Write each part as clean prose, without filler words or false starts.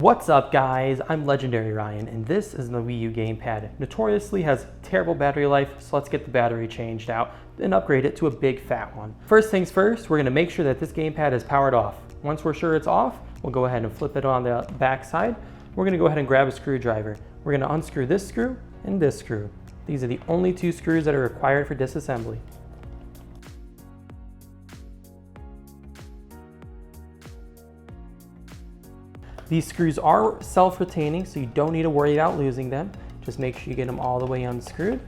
What's up guys, I'm Legendary Ryan and this is the Wii U Gamepad. Notoriously has terrible battery life, so let's get the battery changed out and upgrade it to a big fat one. First things first, we're going to make sure that this gamepad is powered off. Once we're sure it's off, we'll go ahead and flip it on the back side. We're going to go ahead and grab a screwdriver. We're going to unscrew this screw and this screw. These are the only two screws that are required for disassembly. These screws are self-retaining, so you don't need to worry about losing them. Just make sure you get them all the way unscrewed.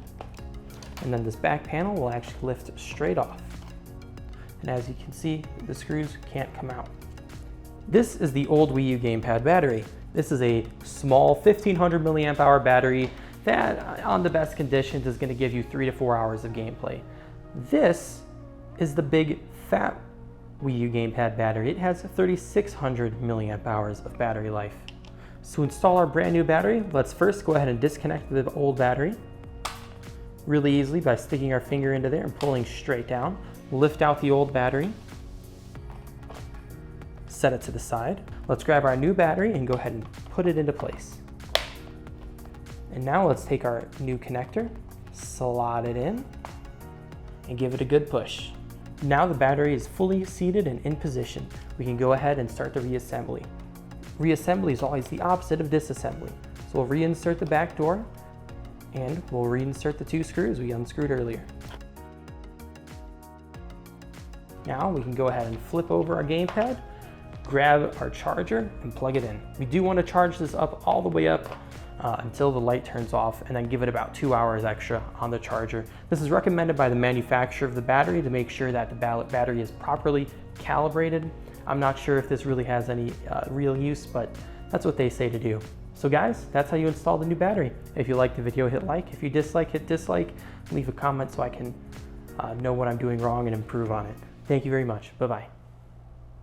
And then this back panel will actually lift straight off. And as you can see, the screws can't come out. This is the old Wii U Gamepad battery. This is a small 1500 milliamp hour battery that on the best conditions is going to give you 3 to 4 hours of gameplay. This is the big fat Wii U Gamepad battery. It has 3600 milliamp hours of battery life. So to install our brand new battery, let's first go ahead and disconnect the old battery really easily by sticking our finger into there and pulling straight down. Lift out the old battery, set it to the side. Let's grab our new battery and go ahead and put it into place. And now let's take our new connector, slot it in, and give it a good push. Now the battery is fully seated and in position. We can go ahead and start the reassembly. Reassembly is always the opposite of disassembly. So we'll reinsert the back door and we'll reinsert the two screws we unscrewed earlier. Now we can go ahead and flip over our gamepad, grab our charger and plug it in. We do want to charge this up all the way up until the light turns off, and then give it about 2 hours extra on the charger. This is recommended by the manufacturer of the battery to make sure that the battery is properly calibrated. I'm not sure if this really has any real use, but that's what they say to do. So guys, that's how you install the new battery. If you like the video, hit like. If you dislike, hit dislike. Leave a comment so I can know what I'm doing wrong and improve on it. Thank you very much. Bye-bye.